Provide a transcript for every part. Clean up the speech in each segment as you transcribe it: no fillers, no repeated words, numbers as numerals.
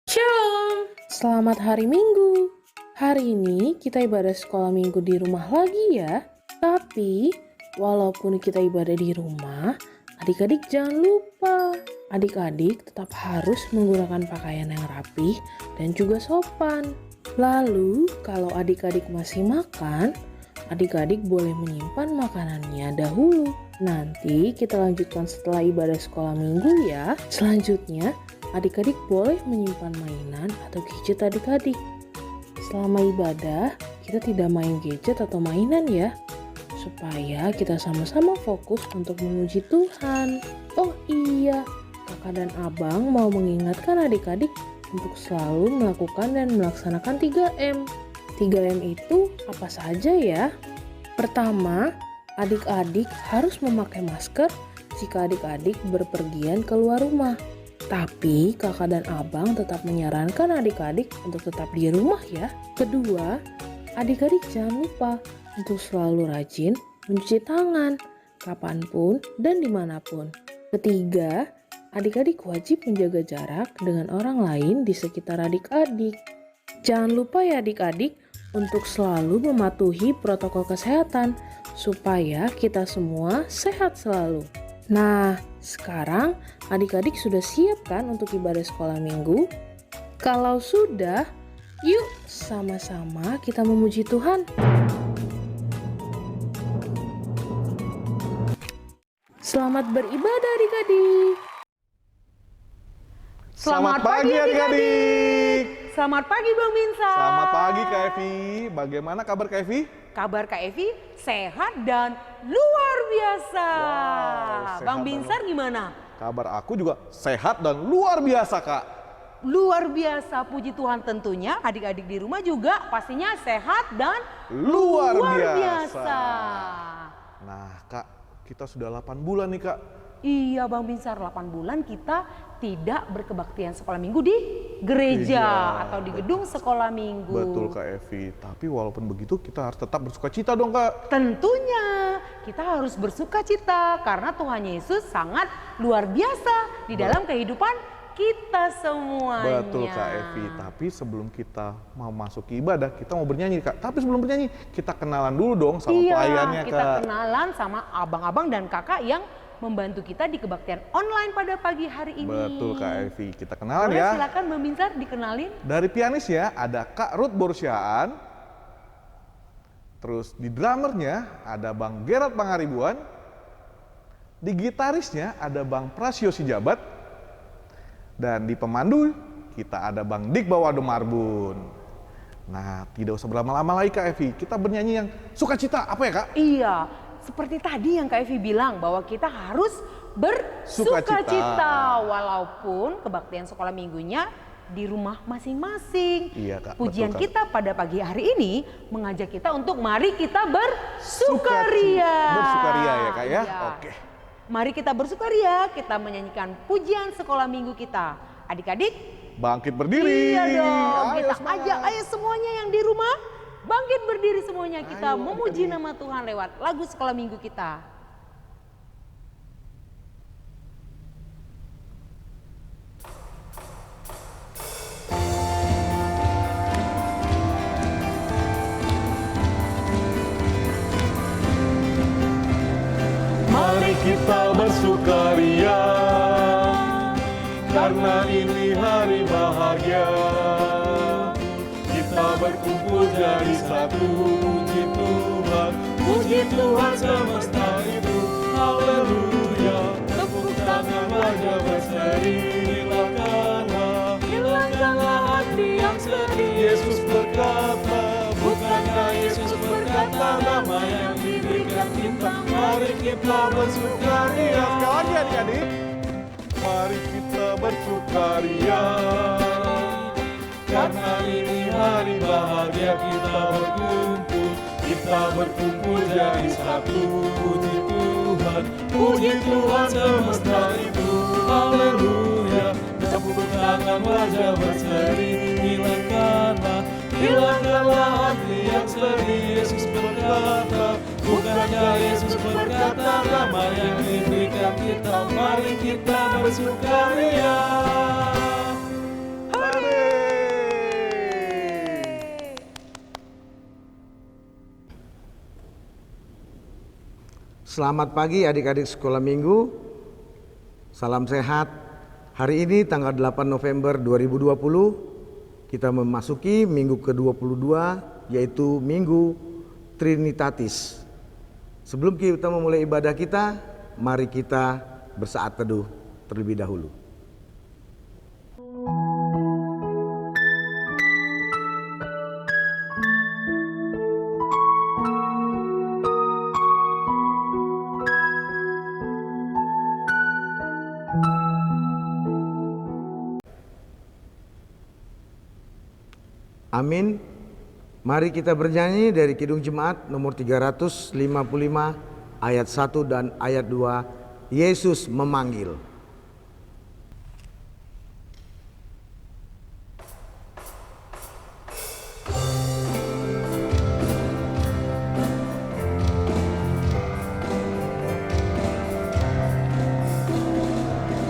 Shalom, selamat hari Minggu. Hari ini kita ibadah sekolah minggu di rumah lagi ya. Tapi walaupun kita ibadah di rumah, adik-adik jangan lupa. Adik-adik tetap harus menggunakan pakaian yang rapih dan juga sopan. Lalu kalau adik-adik masih makan, adik-adik boleh menyimpan makanannya dahulu. Nanti kita lanjutkan setelah ibadah sekolah minggu ya. Selanjutnya, adik-adik boleh menyimpan mainan atau gadget adik-adik. Selama ibadah, kita tidak main gadget atau mainan ya, supaya kita sama-sama fokus untuk memuji Tuhan. Oh iya, kakak dan abang mau mengingatkan adik-adik untuk selalu melakukan dan melaksanakan 3M. 3M itu apa saja ya? Pertama, adik-adik harus memakai masker jika adik-adik berpergian keluar rumah. Tapi kakak dan abang tetap menyarankan adik-adik untuk tetap di rumah ya. Kedua, adik-adik jangan lupa untuk selalu rajin mencuci tangan kapanpun dan dimanapun. Ketiga, adik-adik wajib menjaga jarak dengan orang lain di sekitar adik-adik. Jangan lupa ya adik-adik untuk selalu mematuhi protokol kesehatan supaya kita semua sehat selalu. Nah, sekarang adik-adik sudah siap kan untuk ibadah sekolah minggu? Kalau sudah, yuk sama-sama kita memuji Tuhan. Selamat beribadah adik-adik. Selamat pagi adik-adik. Selamat pagi Bang Binsar. Selamat pagi Kak Evi. Bagaimana kabar Kak Evi? Kabar Kak Evi sehat dan luar biasa. Wow, Bang Binsar gimana? Kabar aku juga sehat dan luar biasa Kak. Luar biasa, puji Tuhan tentunya. Adik-adik di rumah juga pastinya sehat dan Luar biasa. Nah Kak, kita sudah 8 bulan nih Kak. Iya Bang Binsar, 8 bulan kita tidak berkebaktian sekolah minggu di gereja atau di gedung sekolah minggu. Betul Kak Evi, tapi walaupun begitu kita harus tetap bersuka cita dong Kak. Tentunya kita harus bersuka cita karena Tuhan Yesus sangat luar biasa di dalam kehidupan kita semuanya. Betul Kak Evi, tapi sebelum kita mau masuk ke ibadah, kita mau bernyanyi Kak. Tapi sebelum bernyanyi, kita kenalan dulu dong sama pelayannya Kak. Kita kenalan sama abang-abang dan kakak yang membantu kita di kebaktian online pada pagi hari ini. Betul Kak Evi, kita kenalan Boleh ya. silakan Bang Binsar dikenalin. Dari pianisnya ada Kak Ruth Borsyaan. Terus di drummernya ada Bang Gerard Pangaribuan. Di gitarisnya ada Bang Prasio Sijabat. Dan di pemandu kita ada Bang Dik Bawado Marbun. Nah, tidak usah berlama-lama lagi Kak Evi. Kita bernyanyi yang sukacita, apa ya Kak? Iya, seperti tadi yang Kak Evi bilang bahwa kita harus bersukacita walaupun kebaktian sekolah minggunya di rumah masing-masing. Iya Kak, Pujian betul, Kak. kita pada pagi hari ini mengajak kita untuk mari kita bersukaria. Bersukaria ya Kak ya? Iya. Oke. Mari kita bersukaria, kita menyanyikan pujian sekolah minggu kita. Adik-adik, Bangkit berdiri. iya dong, Ayo, kita semangat. ajak ayo semuanya yang di rumah bangkit berdiri semuanya, kita Ayo, memuji adik-adik. nama Tuhan lewat lagu sekolah minggu kita. Mari kita bersukaria, karena ini hari bahagia. Kita berkumpul jadi satu, puji Tuhan, puji Tuhan semesta itu. Haleluya, tepuk tangan wajah berseri, hilangkanlah hati yang sedih. Yesus berkata, bukankah Yesus berkata, nama yang diberikan kita, mari kita bersukaria. Sekali lagi adik-adik. Mari kita bersukaria, karena ini hari bahagia. Kita berkumpul jadi satu, puji Tuhan semesta itu. Haleluya, tepuk tangan wajah berseri, hilangkanlah hati yang sedih. Yesus berkata, bukankah Yesus berkata, nama yang diberikan kita, mari kita bersukaria. Adik. Selamat pagi adik-adik sekolah minggu. Salam sehat. Hari ini tanggal 8 November 2020 kita memasuki minggu ke-22 yaitu Minggu Trinitatis. Sebelum kita memulai ibadah kita, mari kita bersaat teduh terlebih dahulu. Amin. Mari kita bernyanyi dari Kidung Jemaat nomor 355 ayat 1 dan ayat 2. Yesus memanggil.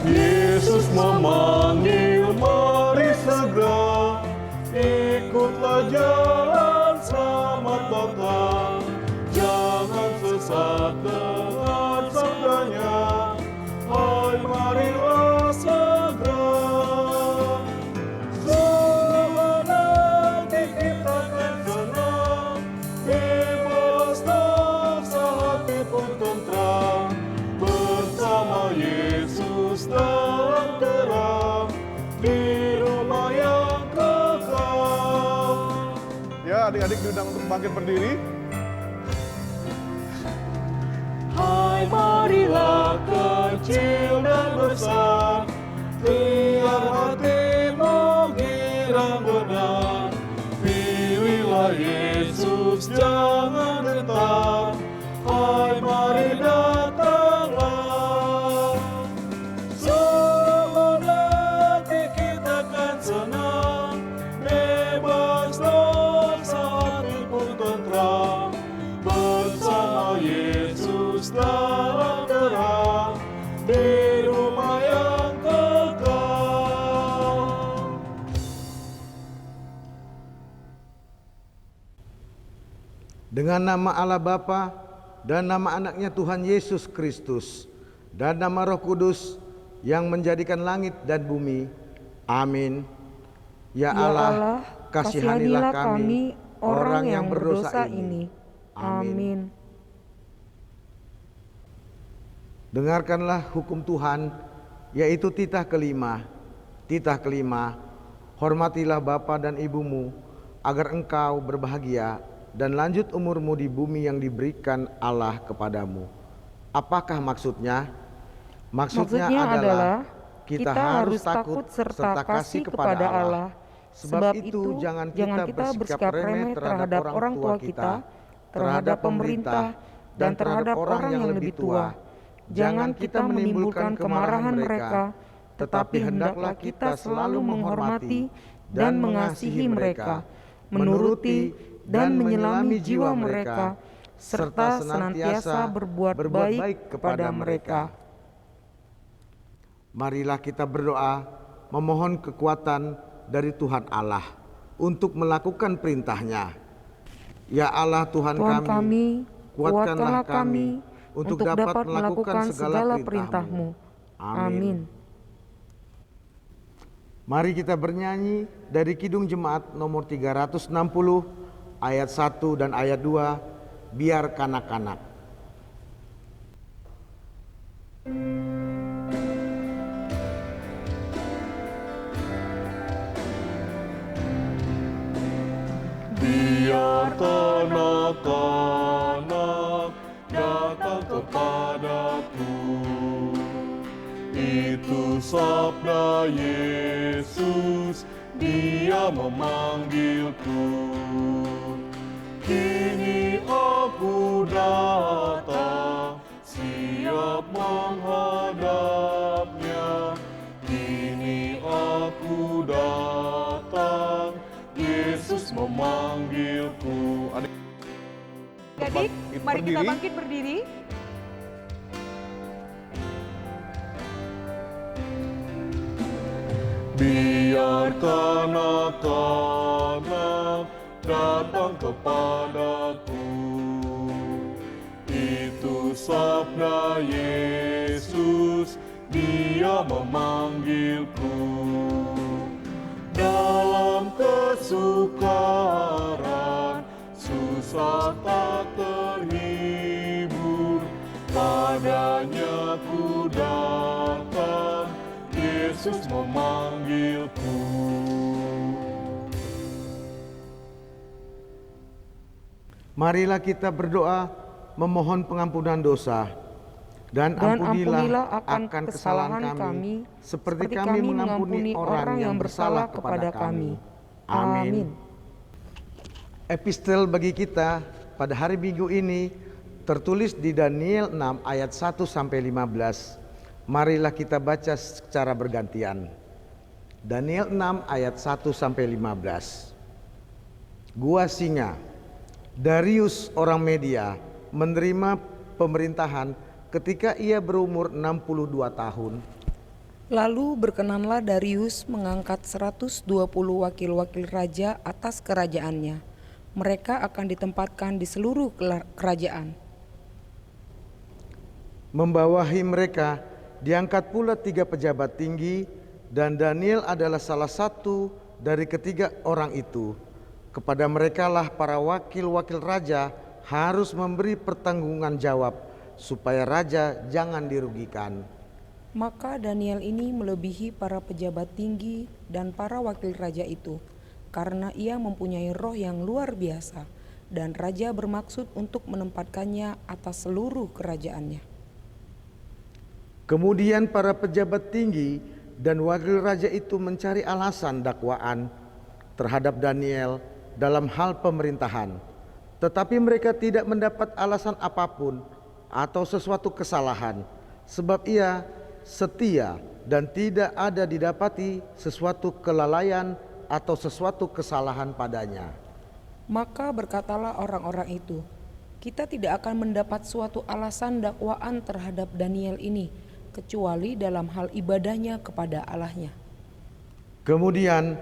Yesus memanggil, mari segera ikutlah jalan selamat datang. Jangan sesat dengan sabdanya, hai marilah segera. Semua nanti kita akan senang, bebas dosa hati pun tentram. Bersama Yesus dalam terang, di rumah yang kekal. Ya, adik-adik diundang untuk bangkit berdiri. Hai marilah kecil dan besar, biar hatimu girang benar. Pilihlah Yesus, jangan gentar, hai mari datanglah. Semua nanti kita akan senang, bebas dosa hati pun tentram. Bersama Yesus dalam terang, di rumah yang kekal. Dengan nama Allah Bapa dan nama anaknya Tuhan Yesus Kristus dan nama Roh Kudus yang menjadikan langit dan bumi. Amin. Ya Allah, kasihanilah kami orang yang berdosa ini. Amin. Dengarkanlah hukum Tuhan, yaitu titah kelima. Titah kelima, hormatilah bapa dan ibumu, agar engkau berbahagia dan lanjut umurmu di bumi yang diberikan Allah kepadamu. Apakah maksudnya? Maksudnya adalah kita harus takut serta kasih kepada Allah. Sebab itu jangan kita bersikap remeh terhadap orang tua kita, terhadap pemerintah, dan terhadap orang yang lebih tua. Jangan kita menimbulkan kemarahan mereka, tetapi hendaklah kita selalu menghormati dan mengasihi mereka, menuruti dan menyelami jiwa mereka, serta senantiasa berbuat baik kepada mereka. Marilah kita berdoa memohon kekuatan dari Tuhan Allah untuk melakukan perintah-Nya. Ya Allah Tuhan kami, kuatkanlah kami untuk dapat melakukan segala perintah-Mu. Amin. Mari kita bernyanyi dari Kidung Jemaat nomor 360 ayat 1 dan ayat 2, biar kanak-kanak. Biar kanak-kanak datang kepadaku, itu sabda Yesus, Dia memanggilku. Kini aku datang, siap menghadapnya. Kini aku datang, Yesus memanggilku. Adik, mari kita bangkit berdiri. Biar kanak-kanak datang kepadaku, itu sabda Yesus, Dia memanggilku. Dalam kesukaran, susah tak terhibur, padanya ku datang, Yesus memanggilku. Marilah kita berdoa memohon pengampunan dosa. Dan ampunilah akan kesalahan kami, seperti kami mengampuni orang yang bersalah kepada kami. Amin. Epistel bagi kita pada hari Minggu ini tertulis di Daniel 6 ayat 1 sampai 15. Marilah kita baca secara bergantian. Daniel 6 ayat 1 sampai 15. Gua Singa. Darius orang Media menerima pemerintahan ketika ia berumur 62 tahun. Lalu berkenanlah Darius mengangkat 120 wakil-wakil raja atas kerajaannya. Mereka akan ditempatkan di seluruh kerajaan. Membawahi mereka diangkat pula 3 pejabat tinggi, dan Daniel adalah salah satu dari ketiga orang itu. Kepada merekalah para wakil-wakil raja harus memberi pertanggungan jawab supaya raja jangan dirugikan. Maka Daniel ini melebihi para pejabat tinggi dan para wakil raja itu, karena ia mempunyai roh yang luar biasa, dan raja bermaksud untuk menempatkannya atas seluruh kerajaannya. Kemudian para pejabat tinggi dan wakil raja itu mencari alasan dakwaan terhadap Daniel dalam hal pemerintahan, tetapi mereka tidak mendapat alasan apapun atau sesuatu kesalahan, sebab ia setia dan tidak ada didapati sesuatu kelalaian atau sesuatu kesalahan padanya. Maka berkatalah orang-orang itu, kita tidak akan mendapat suatu alasan dakwaan terhadap Daniel ini, kecuali dalam hal ibadahnya kepada Allahnya. Kemudian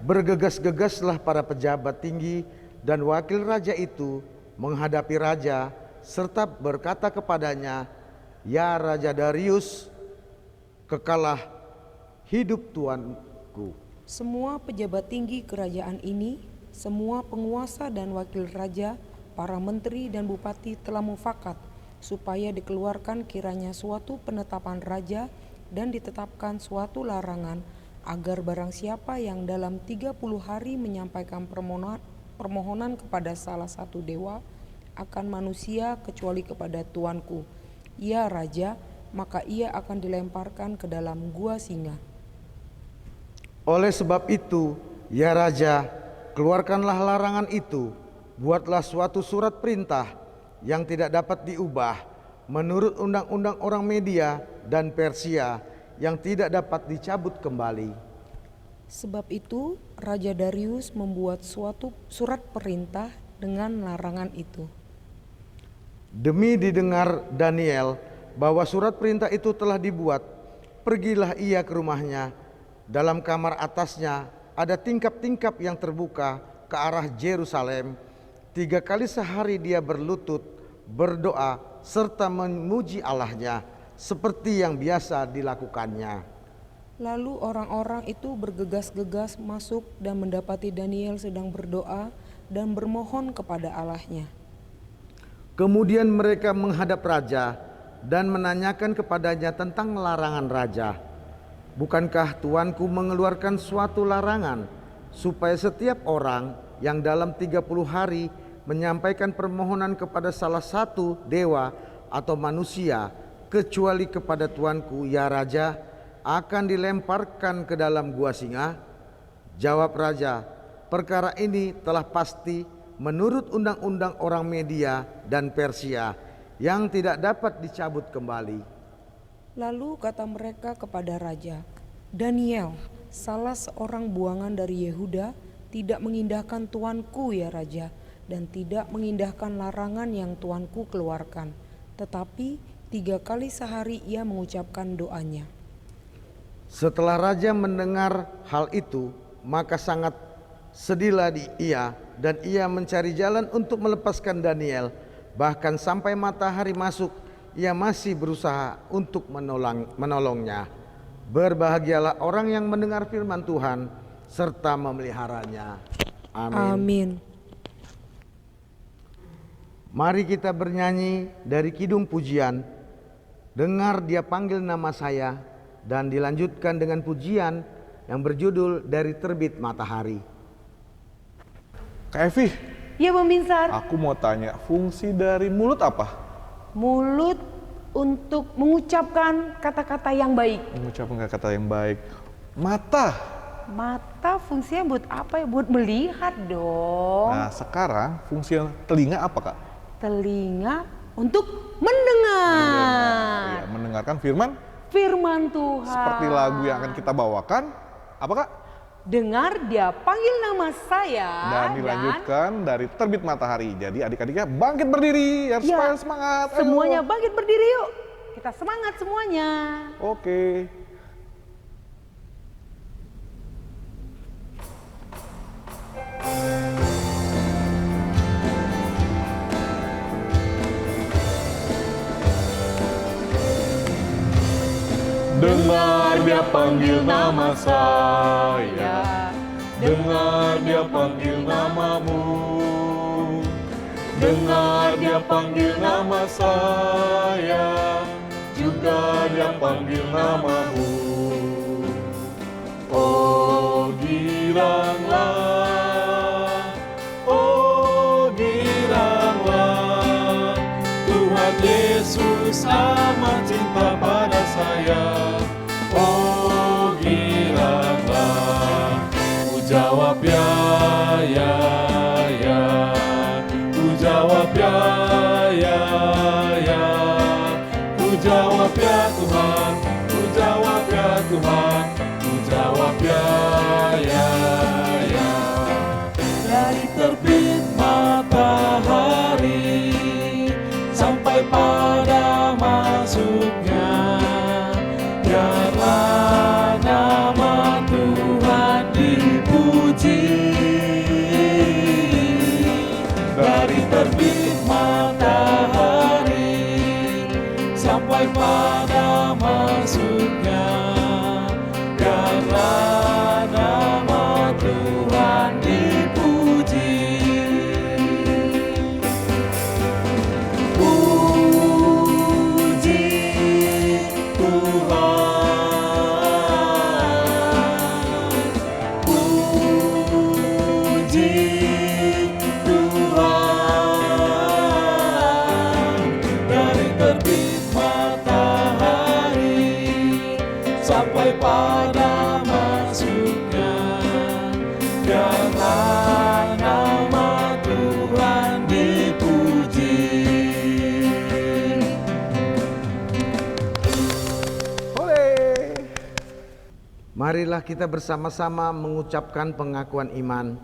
bergegas-gegaslah para pejabat tinggi dan wakil raja itu menghadapi raja serta berkata kepadanya, "Ya Raja Darius, kekalah hidup tuanku." Semua pejabat tinggi kerajaan ini, semua penguasa dan wakil raja, para menteri dan bupati telah mufakat supaya dikeluarkan kiranya suatu penetapan raja dan ditetapkan suatu larangan agar barang siapa yang dalam 30 hari menyampaikan permohonan kepada salah satu dewa akan manusia kecuali kepada tuanku, ya raja, maka ia akan dilemparkan ke dalam gua singa. Oleh sebab itu, ya raja, keluarkanlah larangan itu, buatlah suatu surat perintah yang tidak dapat diubah menurut undang-undang orang Media dan Persia yang tidak dapat dicabut kembali. Sebab itu, Raja Darius membuat suatu surat perintah dengan larangan itu. Demi didengar Daniel bahwa surat perintah itu telah dibuat, pergilah ia ke rumahnya. Dalam kamar atasnya ada tingkap-tingkap yang terbuka ke arah Yerusalem. 3 kali sehari dia berlutut, berdoa, serta memuji Allahnya, seperti yang biasa dilakukannya. Lalu orang-orang itu bergegas-gegas masuk dan mendapati Daniel sedang berdoa dan bermohon kepada Allahnya. Kemudian mereka menghadap raja dan menanyakan kepadanya tentang larangan raja. Bukankah tuanku mengeluarkan suatu larangan supaya setiap orang yang dalam 30 hari menyampaikan permohonan kepada salah satu dewa atau manusia kecuali kepada tuanku, ya raja, akan dilemparkan ke dalam gua singa? Jawab raja, perkara ini telah pasti menurut undang-undang orang Media dan Persia yang tidak dapat dicabut kembali. Lalu kata mereka kepada raja, Daniel, salah seorang buangan dari Yehuda, tidak mengindahkan tuanku ya raja, dan tidak mengindahkan larangan yang tuanku keluarkan, tetapi 3 kali sehari ia mengucapkan doanya. Setelah raja mendengar hal itu, maka sangat sedihlah ia, dan ia mencari jalan untuk melepaskan Daniel. Bahkan sampai matahari masuk, ia masih berusaha untuk menolongnya. Berbahagialah orang yang mendengar firman Tuhan serta memeliharanya. Amin. Amin. Mari kita bernyanyi dari Kidung Pujian, Dengar Dia Panggil Nama Saya, dan dilanjutkan dengan pujian yang berjudul Dari Terbit Matahari. Kak Evi, Ya Bang Binsar, aku mau tanya, fungsi dari mulut apa? mulut untuk mengucapkan kata-kata yang baik. Mengucapkan kata yang baik. Mata. Mata fungsinya buat apa ya? Buat melihat dong. Nah, sekarang fungsi telinga apa, Kak? Telinga untuk mendengar. Ya, mendengarkan firman Firman Tuhan. seperti lagu yang akan kita bawakan. Apa, Kak? Dengar Dia Panggil Nama Saya. Dan dilanjutkan dari Terbit Matahari. Jadi adik-adiknya bangkit berdiri, harus Ya, semangat. Ayo. semuanya bangkit berdiri yuk. Kita semangat semuanya. Oke. Dengar Dia panggil nama saya, dengar Dia panggil namamu, dengar Dia panggil nama saya, juga Dia panggil namamu. Oh giranglah, oh giranglah, Tuhan Yesus amat cinta pada saya. Oh giranglah, ku jawab ya, ya, ya, ku jawab ya, ya, ya, ku jawab ya Tuhan, ku jawab ya Tuhan, ku jawab ya, ya, ya. Dari terbit matahari sampai pada masuknya, biarlah nama Tuhan dipuji. Dari terbit matahari sampai pada masuknya, biarlah nama Tuhan dipuji. Puji Tuhan, puji Tuhan. Dari terbit matahari sampai pada masuknya, biarlah nama Tuhan dipuji. Hore. Marilah kita bersama-sama mengucapkan pengakuan iman.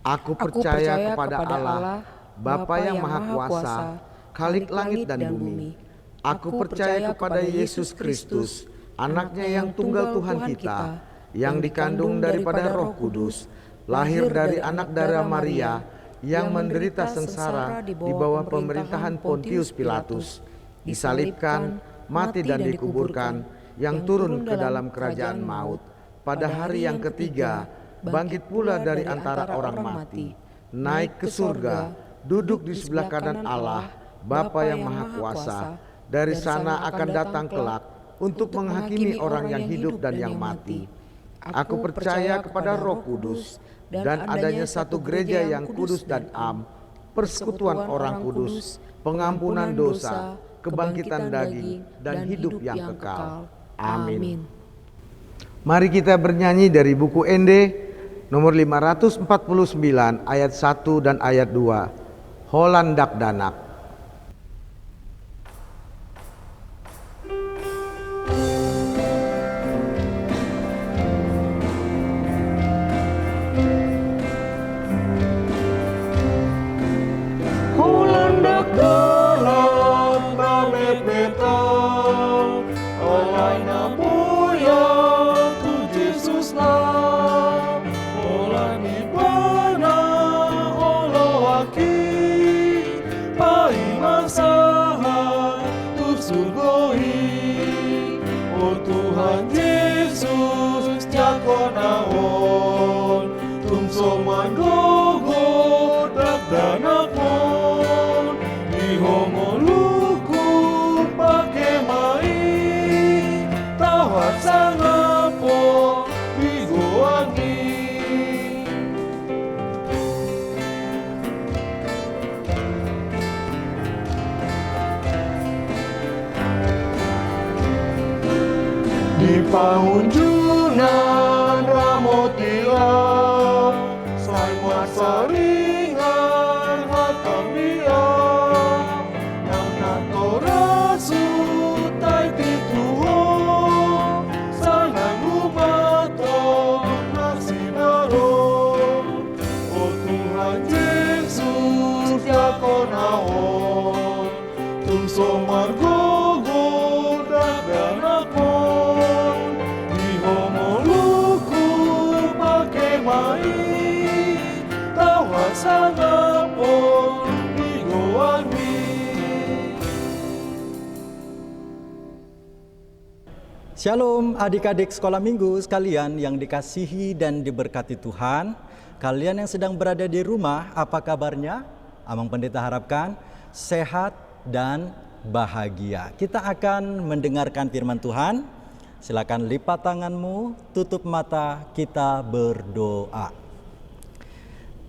Aku percaya kepada Allah, Bapa yang Maha Kuasa, Khalik langit dan bumi. Aku percaya kepada Yesus Kristus, Anaknya yang tunggal Tuhan kita, yang dikandung daripada Roh Kudus, lahir dari anak darah Maria, yang menderita sengsara di bawah pemerintahan Pontius Pilatus, disalibkan, mati dan dikuburkan, yang turun ke dalam kerajaan maut. Pada hari yang ketiga, bangkit pula dari antara orang mati, naik ke surga, duduk di sebelah kanan Allah, Bapa yang Maha Kuasa. Dari sana akan datang kelak untuk menghakimi orang yang hidup dan yang mati. Aku percaya kepada Roh Kudus dan adanya satu gereja yang kudus dan am, persekutuan orang kudus, pengampunan dosa, kebangkitan daging, dan hidup yang kekal. Amin. Mari kita bernyanyi dari buku Ende nomor 549 ayat 1 dan ayat 2. Holandak Danak. Holandak dalam rame peta, alaina boya tu Jesus lah, olani bana olo aki, Sahunjunan ramotia, sai masaringan hatam dia, yang natora sutai tituho, sai nagumato nasinaro. Oh Tuhan Yesus yakonaon, tungso margogo daganakon, ihomoluku pakai mai, tawa sangapon igoami. Shalom adik-adik sekolah minggu sekalian yang dikasihi dan diberkati Tuhan. Kalian yang sedang berada di rumah, apa kabarnya? Amang Pendeta harapkan sehat dan bahagia. Kita akan mendengarkan firman Tuhan. Silakan lipat tanganmu, tutup mata, kita berdoa.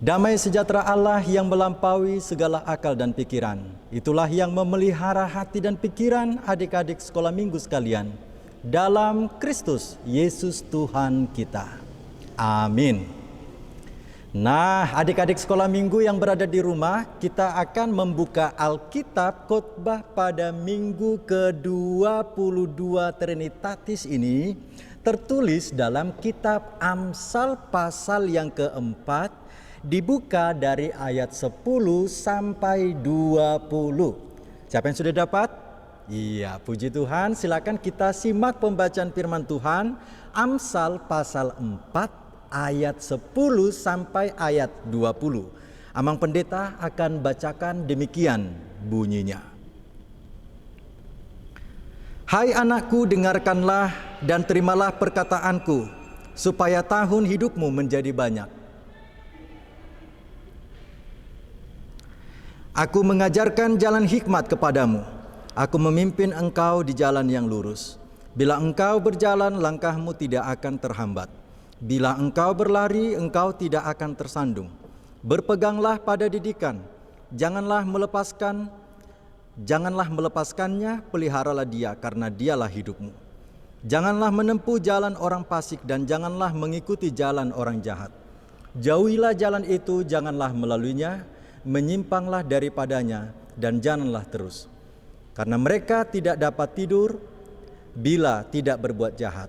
Damai sejahtera Allah yang melampaui segala akal dan pikiran, itulah yang memelihara hati dan pikiran adik-adik sekolah minggu sekalian. Dalam Kristus Yesus Tuhan kita. Amin. Nah, adik-adik sekolah minggu yang berada di rumah, kita akan membuka Alkitab khotbah pada minggu ke-22 Trinitatis ini tertulis dalam kitab Amsal pasal yang keempat, dibuka dari ayat 10 sampai 20. Siapa yang sudah dapat? Iya, puji Tuhan. Silakan kita simak pembacaan firman Tuhan Amsal pasal 4 ayat 10 sampai ayat 20. Amang Pendeta akan bacakan demikian bunyinya. Hai anakku, dengarkanlah dan terimalah perkataanku, supaya tahun hidupmu menjadi banyak. Aku mengajarkan jalan hikmat kepadamu. Aku memimpin engkau di jalan yang lurus. Bila engkau berjalan, langkahmu tidak akan terhambat. Bila engkau berlari, engkau tidak akan tersandung. Berpeganglah pada didikan, janganlah melepaskannya, peliharalah dia, karena dialah hidupmu. Janganlah menempuh jalan orang fasik dan janganlah mengikuti jalan orang jahat. Jauhilah jalan itu, janganlah melaluinya, menyimpanglah daripadanya dan janganlah terus. Karena mereka tidak dapat tidur bila tidak berbuat jahat.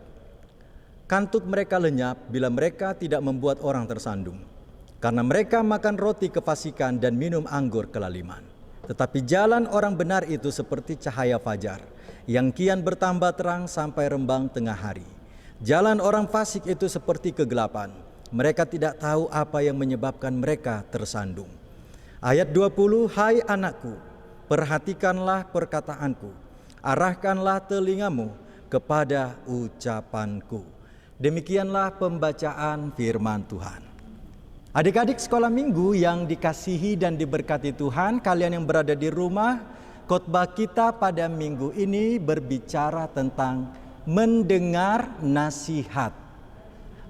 Kantuk mereka lenyap bila mereka tidak membuat orang tersandung. Karena mereka makan roti kefasikan dan minum anggur kelaliman. Tetapi jalan orang benar itu seperti cahaya fajar, yang kian bertambah terang sampai rembang tengah hari. Jalan orang fasik itu seperti kegelapan. Mereka tidak tahu apa yang menyebabkan mereka tersandung. Ayat 20, hai anakku, perhatikanlah perkataanku, arahkanlah telingamu kepada ucapanku. Demikianlah pembacaan firman Tuhan. Adik-adik sekolah minggu yang dikasihi dan diberkati Tuhan, kalian yang berada di rumah, khotbah kita pada minggu ini berbicara tentang mendengar nasihat,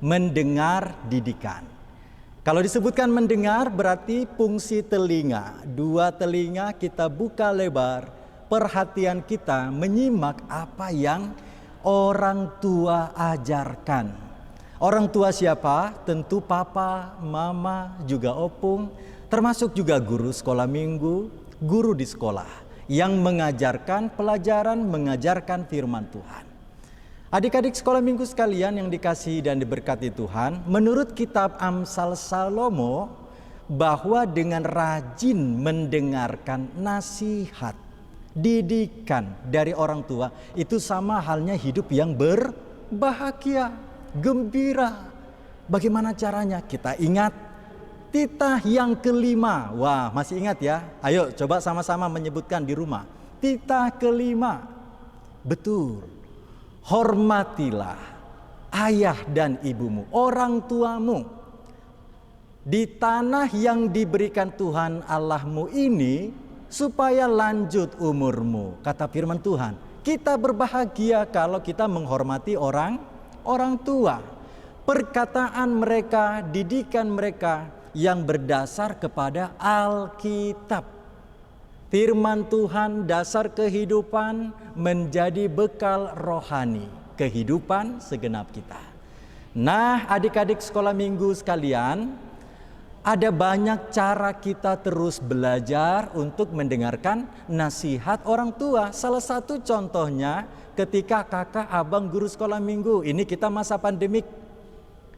mendengar didikan. Kalau disebutkan mendengar berarti fungsi telinga. Dua telinga kita buka lebar, perhatian kita menyimak apa yang orang tua ajarkan. Orang tua siapa? Tentu papa, mama, juga opung, termasuk juga guru sekolah minggu, guru di sekolah yang mengajarkan pelajaran, mengajarkan firman Tuhan. Adik-adik sekolah minggu sekalian yang dikasihi dan diberkati Tuhan, menurut kitab Amsal Salomo, bahwa dengan rajin mendengarkan nasihat, didikan dari orang tua, itu sama halnya hidup yang berbahagia, gembira. Bagaimana caranya? Kita ingat titah yang kelima. Wah, masih ingat ya? Ayo coba sama-sama menyebutkan di rumah. Titah kelima. Betul. Hormatilah ayah dan ibumu, orang tuamu. Di tanah yang diberikan Tuhan Allahmu ini, supaya lanjut umurmu. Kata firman Tuhan, kita berbahagia kalau kita menghormati orang tua. Perkataan mereka, didikan mereka yang berdasar kepada Alkitab. Firman Tuhan dasar kehidupan menjadi bekal rohani. kehidupan segenap kita. Nah, adik-adik sekolah minggu sekalian, ada banyak cara kita terus belajar untuk mendengarkan nasihat orang tua. Salah satu contohnya ketika kakak, abang, guru sekolah minggu. Ini kita masa pandemik.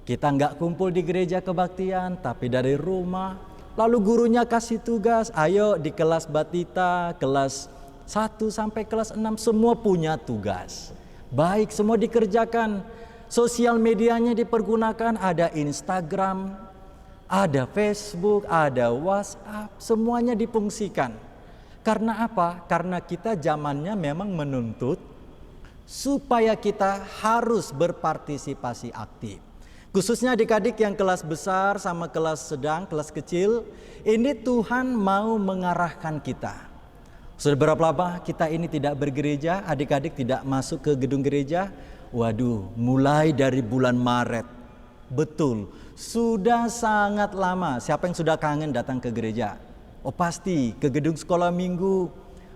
Kita nggak kumpul di gereja kebaktian, tapi dari rumah. Lalu gurunya kasih tugas, ayo di kelas batita, kelas 1 sampai kelas 6 semua punya tugas. Baik, semua dikerjakan. Sosial medianya dipergunakan, ada Instagram, ada Facebook, ada WhatsApp, semuanya difungsikan. Karena apa? Karena kita zamannya memang menuntut supaya kita harus berpartisipasi aktif. Khususnya adik-adik yang kelas besar sama kelas sedang, kelas kecil, ini Tuhan mau mengarahkan kita. Sudah berapa lama kita ini tidak bergereja, adik-adik tidak masuk ke gedung gereja? Waduh, mulai dari bulan Maret. Betul, sudah sangat lama. Siapa yang sudah kangen datang ke gereja? Oh pasti, ke gedung sekolah minggu.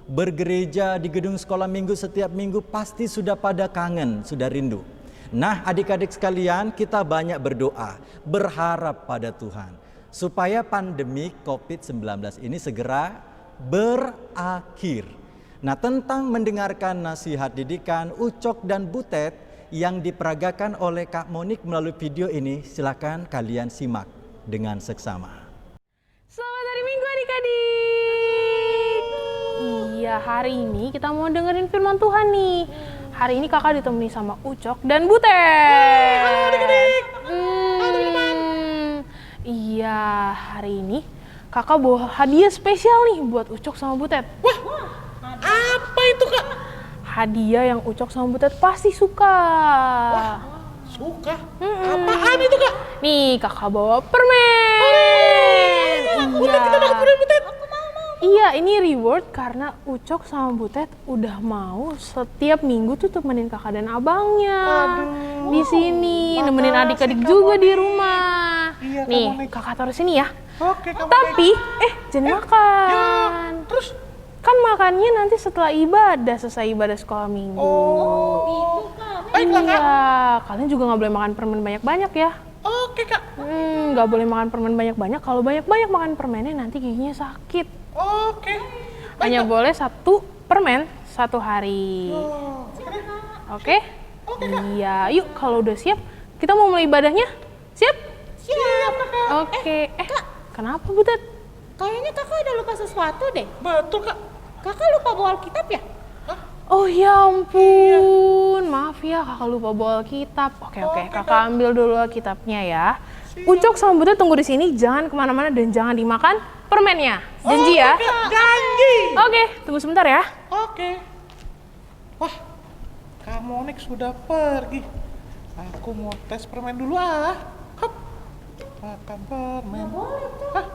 Bergereja di gedung sekolah minggu setiap minggu pasti sudah pada kangen, sudah rindu. Nah adik-adik sekalian, kita banyak berdoa, berharap pada Tuhan. Supaya pandemi COVID-19 ini segera berakhir. Nah, tentang mendengarkan nasihat didikan Ucok dan Butet yang diperagakan oleh Kak Monik melalui video ini, silakan kalian simak dengan seksama. Selamat hari Minggu adik-adik. Iya, hari ini kita mau dengerin firman Tuhan nih. Hari ini kakak ditemani sama Ucok dan Butet. Halo adik-adik. Iya, hari ini kakak bawa hadiah spesial nih buat Ucok sama Butet. Wah, apa itu Kak? Hadiah yang Ucok sama Butet pasti suka. Wah, suka? Apaan itu Kak? Nih kakak bawa permen. Udah kita dapat permen Butet. Iya, ini reward karena Ucok sama Butet udah mau setiap minggu tuh temenin kakak dan abangnya di sini, nemenin adik-adik juga di rumah. Iya, nih, kakak taruh sini ya. Oke, Kak. Tapi, jangan makan. Ya, terus? Kan makannya nanti setelah ibadah, selesai ibadah sekolah minggu. Oh, itu Kak. Baiklah Kak. Iya, kalian juga nggak boleh makan permen banyak-banyak ya. Oke Kak. Nggak boleh makan permen banyak-banyak. Kalau banyak-banyak makan permennya nanti giginya sakit. Oke. Hanya boleh 1 permen 1 hari. Oke? Iya, yuk kalau udah siap, kita mau mulai ibadahnya. Siap? Siap Kak. Oke. Kenapa Butet? Kayaknya kakak ada lupa sesuatu deh. Betul Kak. Kakak lupa bawa Alkitab ya? Oh ya ampun, maaf ya kakak lupa bawa Alkitab. Oke, kakak ambil dulu Alkitabnya ya. Ucok sama Butet tunggu di sini, jangan kemana-mana dan jangan dimakan permennya. Janji ya? Janji. Oke, tunggu sebentar ya. Oke. Wah, Kak Monik sudah pergi. Aku mau tes permen dulu ah. Hop. Makan permen. Nggak boleh tuh.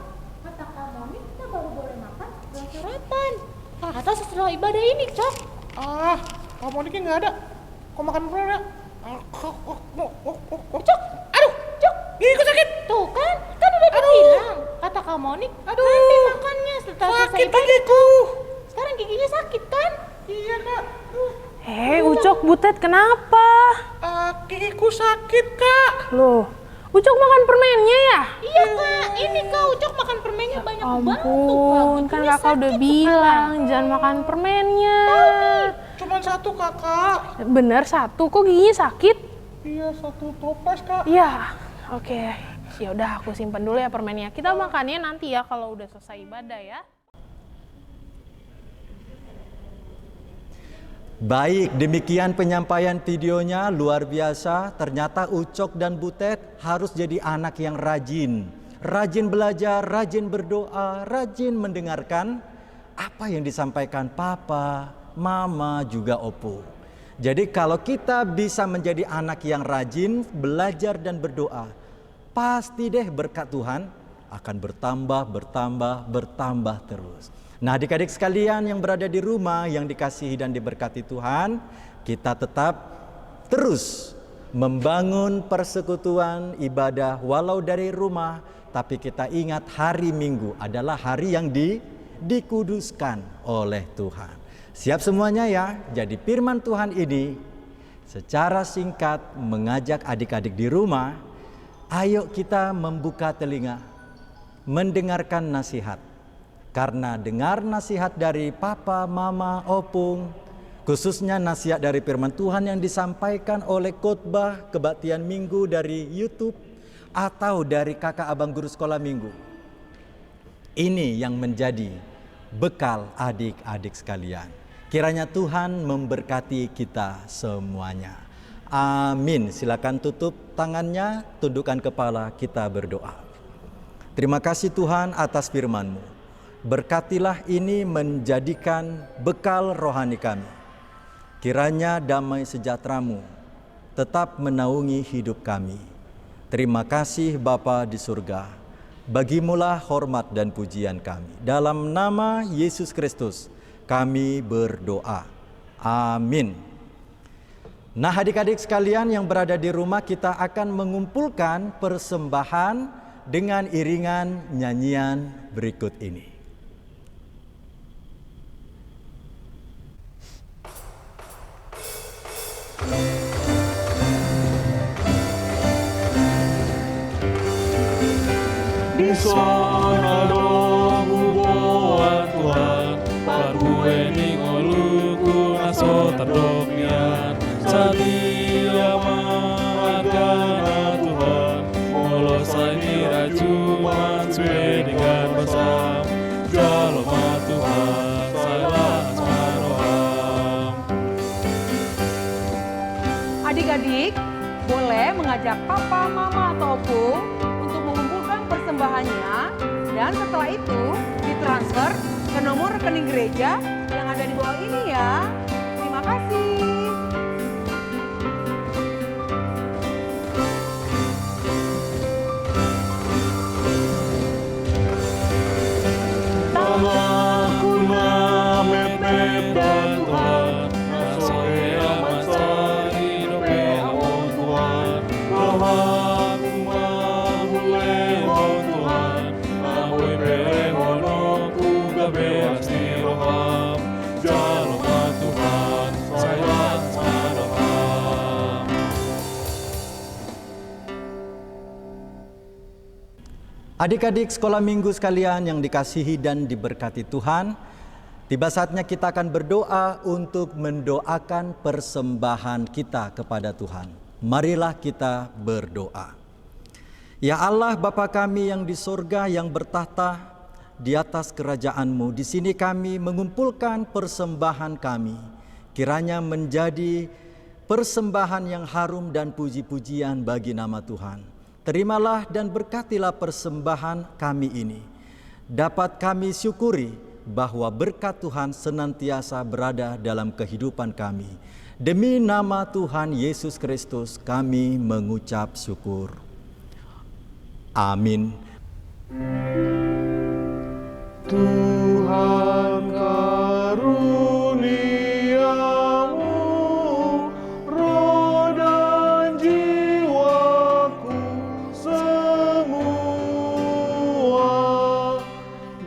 Kata Kak Monik kita baru boleh makan setelah sarapan. Atau setelah ibadah ini, Cok. Kak Moniknya nggak ada. Kok makan permen ya? Cok, aduh, Cok. Gigiku sakit. Tuh kan udah dibilang. Kata Kak Monik, nanti makannya setelah selesai Sakit ibadah. gigiku. Sekarang giginya sakit kan? Iya Kak. Ucok, Butet kenapa? Gigiku sakit Kak. Loh, Ucok makan permennya ya? Iya Kak, ini Kak Ucok makan permennya banyak banget tuh Kak. Ampun, kan Giginya kakak udah sakit, bilang jangan makan permennya. Cuman 1 Kakak. Bener 1, kok giginya sakit? Iya 1 toples Kak. Iya, oke. Ya udah aku simpen dulu ya permennya. Kita makannya nanti ya kalau udah selesai ibadah ya. Baik, demikian penyampaian videonya, luar biasa. Ternyata Ucok dan Butet harus jadi anak yang rajin. Rajin belajar, rajin berdoa, rajin mendengarkan apa yang disampaikan Papa, Mama, juga Opo. Jadi kalau kita bisa menjadi anak yang rajin, belajar dan berdoa, pasti deh berkat Tuhan akan bertambah terus. Nah adik-adik sekalian yang berada di rumah yang dikasihi dan diberkati Tuhan, kita tetap terus membangun persekutuan ibadah walau dari rumah, tapi kita ingat hari Minggu adalah hari yang dikuduskan oleh Tuhan. Siap semuanya ya? Jadi firman Tuhan ini secara singkat mengajak adik-adik di rumah, ayo kita membuka telinga, mendengarkan nasihat. Karena dengar nasihat dari papa, mama, opung, khususnya nasihat dari firman Tuhan yang disampaikan oleh khotbah kebaktian minggu dari YouTube atau dari kakak abang guru sekolah minggu. Ini yang menjadi bekal adik-adik sekalian. Kiranya Tuhan memberkati kita semuanya. Amin. Silakan tutup tangannya, tundukkan kepala, kita berdoa. Terima kasih Tuhan atas firman-Mu. Berkatilah ini menjadikan bekal rohani kami. Kiranya damai sejahtera-Mu tetap menaungi hidup kami. Terima kasih Bapa di surga. Bagimulah hormat dan pujian kami. Dalam nama Yesus Kristus kami berdoa. Amin. Nah, adik-adik sekalian yang berada di rumah, kita akan mengumpulkan persembahan dengan iringan nyanyian berikut ini. Di sana dong buat Tuhan, Pargue ningoluku naso terdoknya, sadia magana Tuhan, molosai mira cuma suwe dengan basam, jaloma Tuhan, salah asmaroham. Adik-adik boleh mengajak papa, mama, atau opung untuk mengumpulkan persembahannya, dan setelah itu ditransfer ke nomor rekening gereja yang ada di bawah ini ya. Terima kasih. Aku namepep dan Tuhan, nasoe amasari dope awon Tuhan, aku mahule on Tuhan, ahoy perehonoku gabe asli roham, jaloma Tuhan, saya roham. Adik-adik sekolah minggu sekalian yang dikasihi dan diberkati Tuhan, tiba saatnya kita akan berdoa untuk mendoakan persembahan kita kepada Tuhan. Marilah kita berdoa. Ya Allah, Bapa kami yang di surga yang bertahta di atas kerajaan-Mu, di sini kami mengumpulkan persembahan kami. Kiranya menjadi persembahan yang harum dan puji-pujian bagi nama Tuhan. Terimalah dan berkatilah persembahan kami ini. Dapat kami syukuri bahwa berkat Tuhan senantiasa berada dalam kehidupan kami. Demi nama Tuhan Yesus Kristus kami mengucap syukur. Amin. Tuhan karuniamu, roh dan jiwaku semua,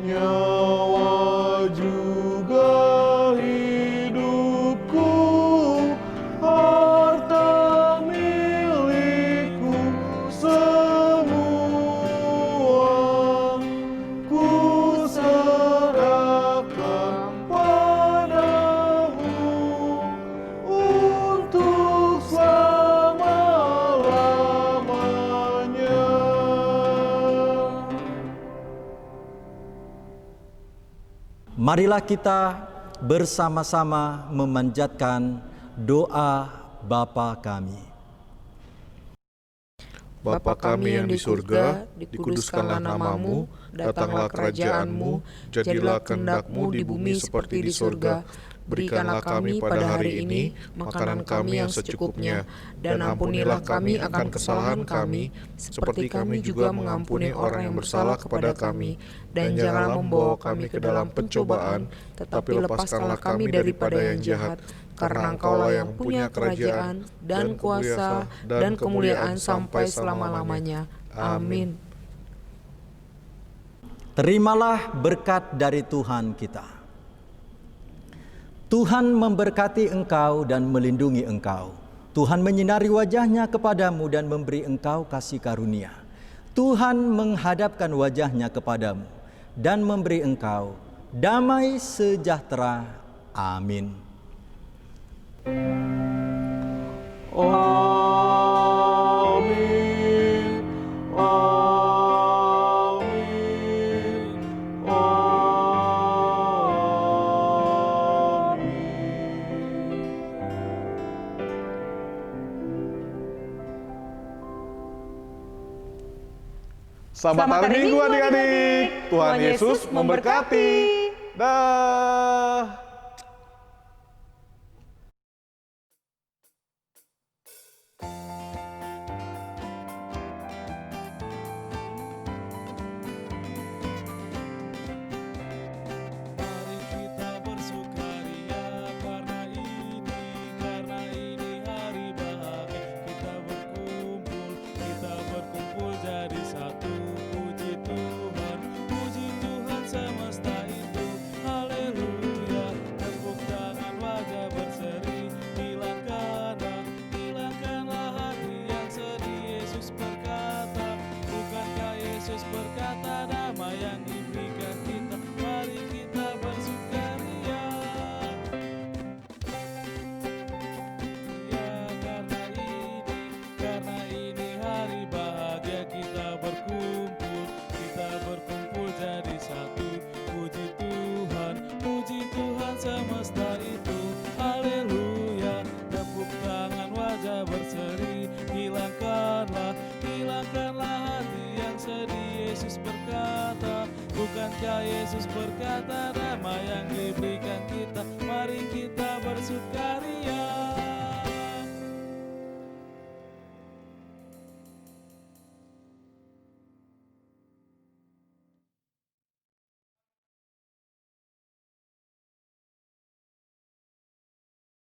nyawa juga hidupku, harta milikku semua, ku serahkan padamu untuk selama-lamanya. Marilah kita bersama-sama memanjatkan doa Bapa kami. Bapa kami yang di surga, dikuduskanlah namamu, datanglah kerajaan-Mu, jadilah kehendak-Mu di bumi seperti di surga. Berikanlah kami pada hari ini makanan kami yang secukupnya, dan ampunilah kami akan kesalahan kami, seperti kami juga mengampuni orang yang bersalah kepada kami. Dan janganlah membawa kami ke dalam pencobaan, tetapi lepaskanlah kami daripada yang jahat. Karena Engkaulah yang punya kerajaan, dan kuasa, dan kemuliaan sampai selama-lamanya. Amin. Terimalah berkat dari Tuhan kita. Tuhan memberkati engkau dan melindungi engkau. Tuhan menyinari wajahnya kepadamu dan memberi engkau kasih karunia. Tuhan menghadapkan wajahnya kepadamu dan memberi engkau damai sejahtera. Amin. Selamat hari Minggu adik-adik. Tuhan Yesus memberkati. Dah. Mari kita bersukaria karena ini hari bahagia. Kita berkumpul jadi satu. Puji Tuhan semesta itu. Haleluya. Tepuk tangan, wajah berseri. Hilangkanlah hati yang sedih. Yesus berkata, bukankah Yesus berkata, damai yang diberikan kita. Mari kita bersukaria. Ya, karena ini hari bahagia. Kita berkumpul jadi satu. Puji Tuhan semesta itu. Haleluya. Tepuk tangan, wajah berseri. Hilangkanlah hati yang sedih. Yesus berkata, bukankah Yesus berkata, damai yang diberikan kita. Mari kita bersukaria.